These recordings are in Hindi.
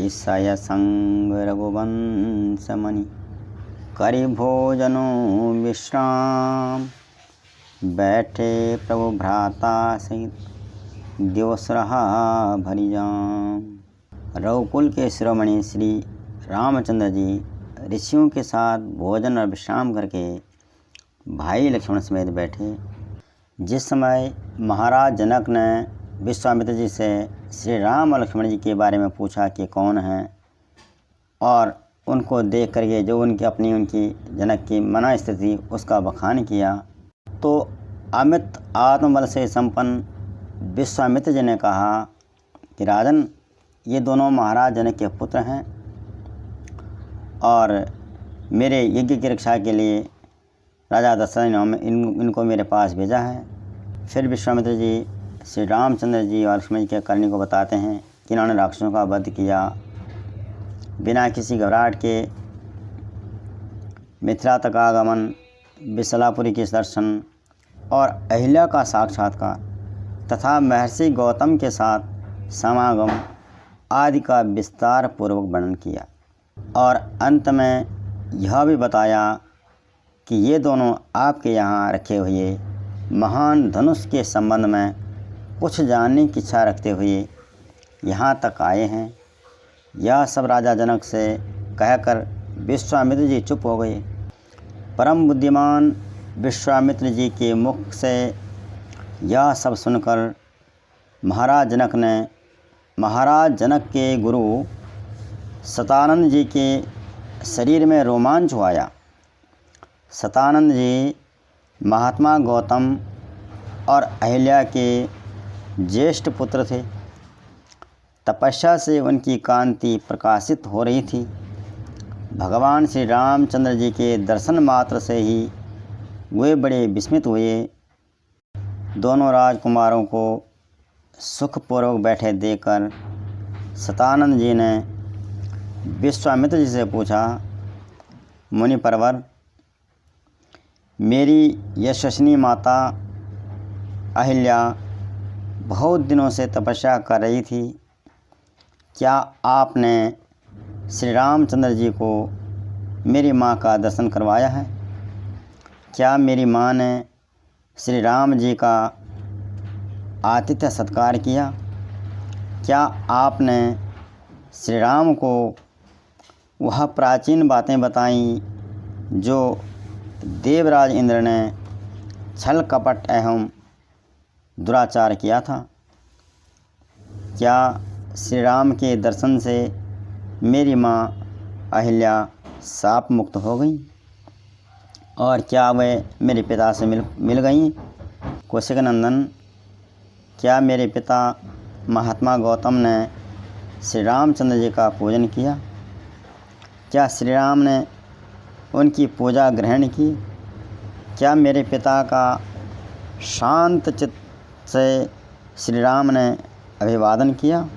ईसाय संग रघुवंश मणि करि भोजनो विश्राम। बैठे प्रभु भ्राता सहित दिवस रहा भरी जाम। रघुकुल के शिरोमणि श्री रामचंद्र जी ऋषियों के साथ भोजन और विश्राम करके भाई लक्ष्मण समेत बैठे। जिस समय महाराज जनक ने विश्वामित्र जी से श्री राम और लक्ष्मण जी के बारे में पूछा कि कौन हैं, और उनको देख करके जो उनकी जनक की मना स्थिति उसका बखान किया, तो अमित आत्मबल से संपन्न विश्वामित्र जी ने कहा कि राजन, ये दोनों महाराज जनक के पुत्र हैं और मेरे यज्ञ की रक्षा के लिए राजा दशरथ ने इनको मेरे पास भेजा है। फिर विश्वामित्र जी श्री रामचंद्र जी और लक्ष्मण जी के करनी को बताते हैं कि इन्होंने राक्षसों का वध किया, बिना किसी घबराहट के मिथिला तक आगमन, विसलापुरी के दर्शन और अहिल्या का साक्षात्कार तथा महर्षि गौतम के साथ समागम आदि का विस्तार पूर्वक वर्णन किया, और अंत में यह भी बताया कि ये दोनों आपके यहाँ रखे हुए महान धनुष के संबंध में कुछ जानने की इच्छा रखते हुए यहाँ तक आए हैं। यह सब राजा जनक से कहकर विश्वामित्र जी चुप हो गए। परम बुद्धिमान विश्वामित्र जी के मुख से यह सब सुनकर महाराज जनक ने महाराज जनक के गुरु सतानंद जी के शरीर में रोमांच हो आया। सतानंद जी महात्मा गौतम और अहिल्या के ज्येष्ठ पुत्र थे। तपस्या से उनकी कांति प्रकाशित हो रही थी। भगवान श्री रामचंद्र जी के दर्शन मात्र से ही वे बड़े विस्मित हुए। दोनों राजकुमारों को सुखपूर्वक बैठे देखकर सतानंद जी ने विश्वामित्र जी से पूछा, मुनि परवर, मेरी यशस्विनी माता अहिल्या बहुत दिनों से तपस्या कर रही थी। क्या आपने श्री रामचंद्र जी को मेरी माँ का दर्शन करवाया है? क्या मेरी माँ ने श्री राम जी का आतिथ्य सत्कार किया? क्या आपने श्री राम को वह प्राचीन बातें बताईं जो देवराज इंद्र ने छल कपट एवं दुराचार किया था? क्या श्री राम के दर्शन से मेरी माँ अहिल्या शाप मुक्त हो गई, और क्या वे मेरे पिता से मिल गईं? कौशिक नंदन, क्या मेरे पिता महात्मा गौतम ने श्री रामचंद्र जी का पूजन किया? क्या श्री राम ने उनकी पूजा ग्रहण की? क्या मेरे पिता का शांत चित्त से श्री राम ने अभिवादन किया?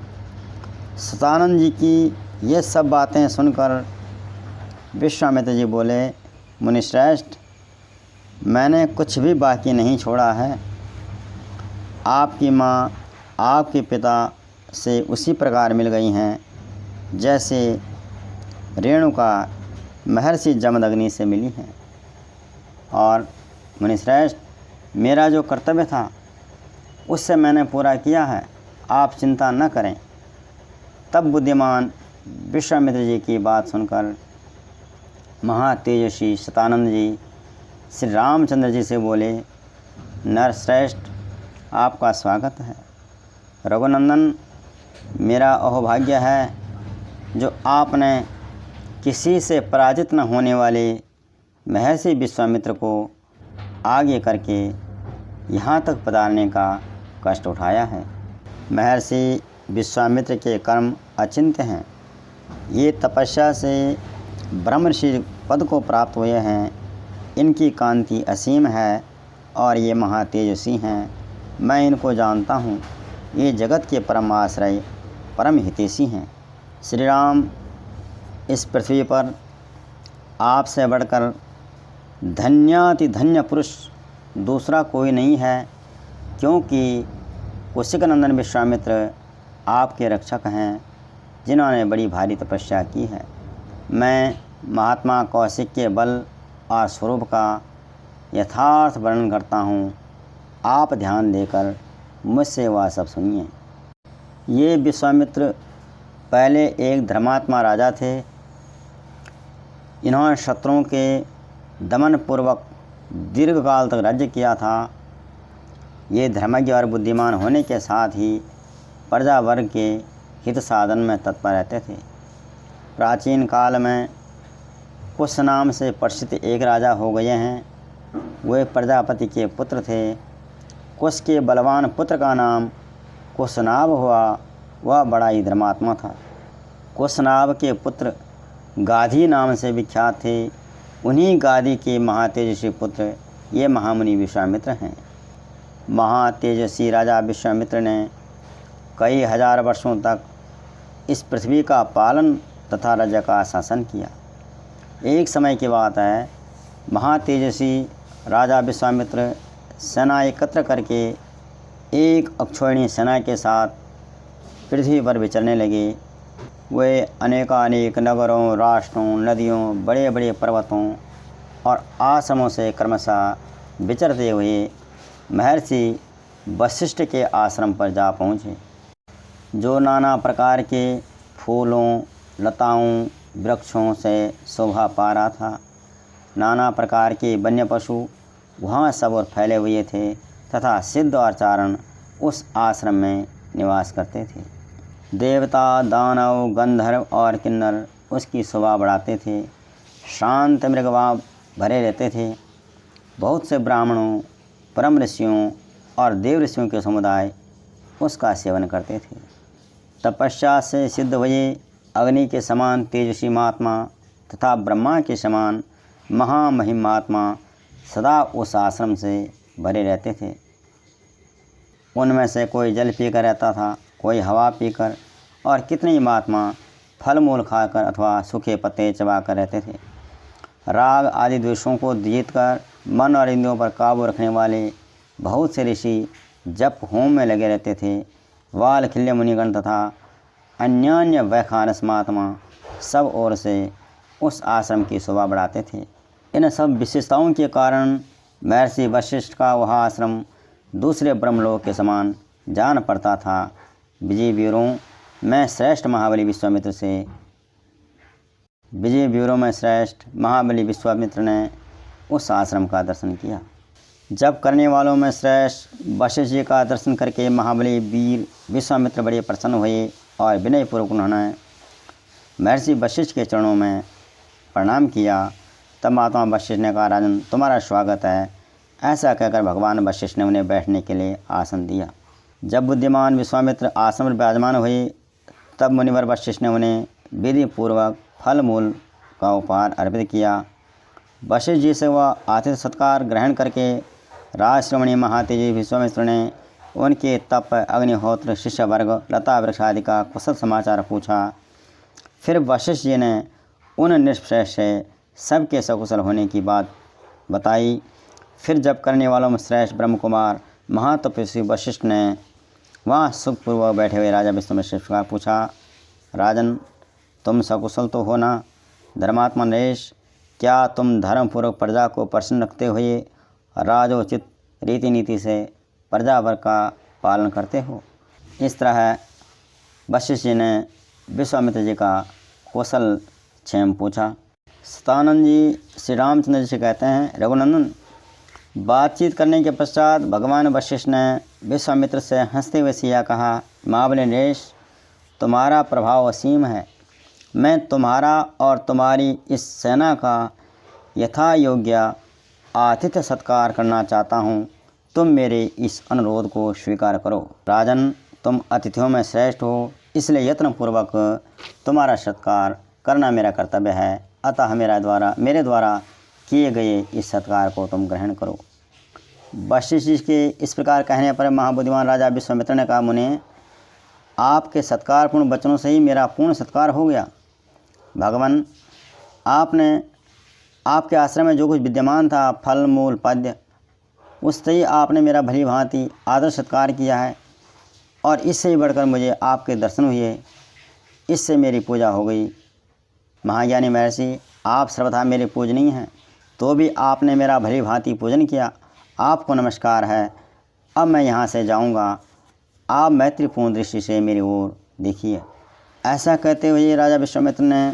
सतानंद जी की ये सब बातें सुनकर विश्वामित्र जी बोले, मुनिश्रेष्ठ, मैंने कुछ भी बाकी नहीं छोड़ा है। आपकी माँ आपके पिता से उसी प्रकार मिल गई हैं जैसे रेणुका महर्षि जमदग्नि से मिली हैं। और मुनिश्रेष्ठ, मेरा जो कर्तव्य था उससे मैंने पूरा किया है, आप चिंता न करें। तब बुद्धिमान विश्वामित्र जी की बात सुनकर महातेजस्वी सतानंद जी श्री रामचंद्र जी से बोले, नरश्रेष्ठ, आपका स्वागत है। रघुनंदन, मेरा अहोभाग्य है जो आपने किसी से पराजित न होने वाले महर्षि विश्वामित्र को आगे करके यहाँ तक पधारने का कष्ट उठाया है। महर्षि विश्वामित्र के कर्म अचिंत्य हैं। ये तपस्या से ब्रह्मर्षि पद को प्राप्त हुए हैं। इनकी कांति असीम है और ये महातेजस्वी हैं। मैं इनको जानता हूँ। ये जगत के परम आश्रय, परम हितैषी हैं। श्री राम इस पृथ्वी पर आपसे बढ़कर धन्याति धन्य पुरुष दूसरा कोई नहीं है, क्योंकि कौशिक नंदन विश्वामित्र आपके रक्षक हैं। जिन्होंने बड़ी भारी तपस्या की है। मैं महात्मा कौशिक के बल और स्वरूप का यथार्थ वर्णन करता हूँ। आप ध्यान देकर मुझसे वह सब सुनिए। ये विश्वामित्र पहले एक धर्मात्मा राजा थे। इन्होंने शत्रुओं के दमन पूर्वक दीर्घकाल तक राज्य किया था। ये धर्मज्ञ और बुद्धिमान होने के साथ ही प्रजा वर्ग के हित साधन में तत्पर रहते थे। प्राचीन काल में कुश नाम से प्रसिद्ध एक राजा हो गए हैं। वे प्रजापति के पुत्र थे। कुश के बलवान पुत्र का नाम कुशनाभ हुआ। वह बड़ा ही धर्मात्मा था। कुशनाभ के पुत्र गाधी नाम से विख्यात थे। उन्हीं गाधी के महातेजस्वी पुत्र ये महामुनि विश्वामित्र हैं। महातेजस्वी राजा विश्वामित्र ने कई हजार वर्षों तक इस पृथ्वी का पालन तथा राज्य का शासन किया। एक समय की बात है, महातेजस्वी राजा विश्वामित्र सेना एकत्र करके एक अक्षौहिणी सेना के साथ पृथ्वी पर विचरने लगे। वे अनेकानेक नगरों, राष्ट्रों, नदियों, बड़े बड़े पर्वतों और आश्रमों से क्रमशः विचरते हुए महर्षि वशिष्ठ के आश्रम पर जा पहुँचे, जो नाना प्रकार के फूलों, लताओं, वृक्षों से शोभा पा रहा था। नाना प्रकार के वन्य पशु वहाँ सब और फैले हुए थे तथा सिद्ध और चारण उस आश्रम में निवास करते थे। देवता, दानव, गंधर्व और किन्नर उसकी शोभा बढ़ाते थे। शांत मृग वहाँ भरे रहते थे। बहुत से ब्राह्मणों, परम ऋषियों और देव ऋषियों के समुदाय उसका सेवन करते थे। तपस्या से सिद्ध हुए अग्नि के समान तेजस्वी महात्मा तथा ब्रह्मा के समान महामहिम महात्मा सदा उस आश्रम से भरे रहते थे। उनमें से कोई जल पीकर रहता था, कोई हवा पीकर, और कितने ही महात्मा फल मूल खाकर अथवा सूखे पत्ते चबाकर रहते थे। राग आदि द्वेषों को जीत कर मन और इंद्रियों पर काबू रखने वाले बहुत से ऋषि जप होम में लगे रहते थे। वालखिल्य मुनिगण तथा अन्यान्य वैखानस महात्मा सब ओर से उस आश्रम की शोभा बढ़ाते थे। इन सब विशेषताओं के कारण महर्षि वशिष्ठ का वह आश्रम दूसरे ब्रह्मलोक के समान जान पड़ता था। विजय वीरों में श्रेष्ठ महाबली विश्वामित्र ने उस आश्रम का दर्शन किया। जब करने वालों में श्रेष्ठ वशिष्ठ जी का दर्शन करके महाबली वीर विश्वामित्र बड़े प्रसन्न हुए और विनयपूर्वक उन्होंने महर्षि वशिष्ठ के चरणों में प्रणाम किया। तब महात्मा वशिष्ठ ने कहा, राजन, तुम्हारा स्वागत है। ऐसा कहकर भगवान वशिष्ठ ने उन्हें बैठने के लिए आसन दिया। जब बुद्धिमान विश्वामित्र आश्रम में विराजमान हुए, तब मुनिवर वशिष्ठ ने उन्हें विधि पूर्वक फल मूल का उपहार अर्पित किया। वशिष्ठ जी से वह आतिथ्य सत्कार ग्रहण करके राजश्रमणी महातेजी विश्वामित्र ने उनके तप, अग्निहोत्र, शिष्य वर्ग, लता वृक्ष आदि का कुशल समाचार पूछा। फिर वशिष्ठ जी ने उन निष्प्रश से सबके सकुशल होने की बात बताई। फिर जब करने वालों में श्रेष्ठ ब्रह्म कुमार महातपस्वी वशिष्ठ ने वहाँ सुखपूर्वक बैठे हुए राजा विश्वामित्र से पूछा, राजन, तुम सकुशल तो हो ना? धर्मात्मा नरेश, क्या तुम धर्मपूर्वक प्रजा को प्रसन्न रखते हुए राजोचित रीति नीति से प्रजा वर्ग का पालन करते हो? इस तरह वशिष्ठ जी ने विश्वामित्र जी का कुशल क्षेम पूछा। सतानंद जी श्री रामचंद्र जी से कहते हैं, रघुनंदन, बातचीत करने के पश्चात भगवान वशिष्ठ ने विश्वामित्र से हंसते हुए सिया कहा, महाबली नरेश, तुम्हारा प्रभाव असीम है। मैं तुम्हारा और तुम्हारी इस सेना का यथा योग्य आतिथ्य सत्कार करना चाहता हूँ। तुम मेरे इस अनुरोध को स्वीकार करो। राजन, तुम अतिथियों में श्रेष्ठ हो, इसलिए यत्नपूर्वक तुम्हारा सत्कार करना मेरा कर्तव्य है। अतः मेरे द्वारा किए गए इस सत्कार को तुम ग्रहण करो। वशिष्ठ जी के इस प्रकार कहने पर महाबुद्धिमान राजा विश्वामित्र ने कहा, मुने, आपके सत्कारपूर्ण वचनों से ही मेरा पूर्ण सत्कार हो गया। भगवान, आपके आश्रम में जो कुछ विद्यमान था, फल मूल पद्य, उससे ही आपने मेरा भली भांति आदर सत्कार किया है और इससे ही बढ़कर मुझे आपके दर्शन हुए। इससे मेरी पूजा हो गई। महाज्ञानी महर्षि, आप सर्वथा मेरे पूजनीय हैं, तो भी आपने मेरा भली भांति पूजन किया, आपको नमस्कार है। अब मैं यहाँ से जाऊँगा, आप मैत्रीपूर्ण दृष्टि से मेरी ओर देखिए। ऐसा कहते हुए राजा विश्वामित्र ने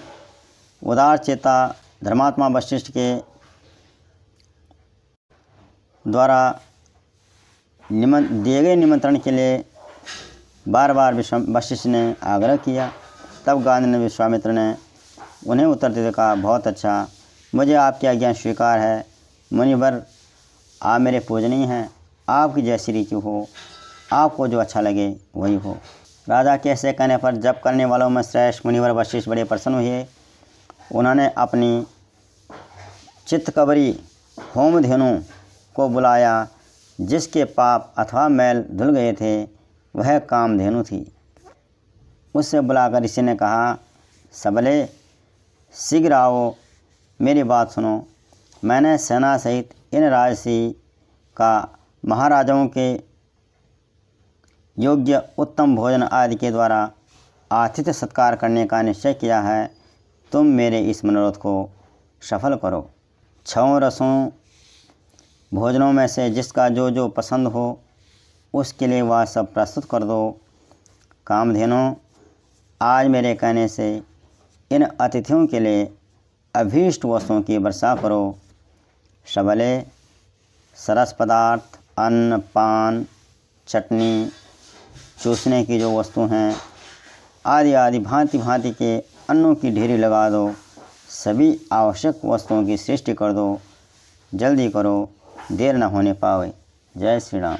उदार चेता धर्मात्मा वशिष्ठ के द्वारा दिए गए निमंत्रण के लिए बार बार वशिष्ठ ने आग्रह किया। तब गांधी ने विश्वामित्र ने उन्हें उत्तर देते कहा, बहुत अच्छा, मुझे आपकी आज्ञा स्वीकार है। मुनिवर, आप मेरे पूजनीय हैं, आपकी जैसी रुचि हो, आपको जो अच्छा लगे वही हो। राजा के ऐसे कहने पर जप करने वालों में श्रेष्ठ मुनिवर वशिष्ठ बड़े प्रसन्न हुए। उन्होंने अपनी चित्तकबरी होमधेनु को बुलाया, जिसके पाप अथवा मैल धुल गए थे, वह कामधेनु थी। उससे बुलाकर ऋषि ने कहा, सबले शीघ्र आओ, मेरी बात सुनो। मैंने सेना सहित इन राजसी का महाराजाओं के योग्य उत्तम भोजन आदि के द्वारा आतिथ्य सत्कार करने का निश्चय किया है। तुम मेरे इस मनोरथ को सफल करो। 6 रसों भोजनों में से जिसका जो जो पसंद हो, उसके लिए वह सब प्रस्तुत कर दो। कामधेनु, आज मेरे कहने से इन अतिथियों के लिए अभीष्ट वस्तुओं की वर्षा करो। सबले सरस पदार्थ, अन्न, पान, चटनी, चूसने की जो वस्तु हैं आदि आदि भांति भांति के अन्नों की ढेरी लगा दो। सभी आवश्यक वस्तुओं की सृष्टि कर दो। जल्दी करो, देर न होने पावे। जय श्री राम।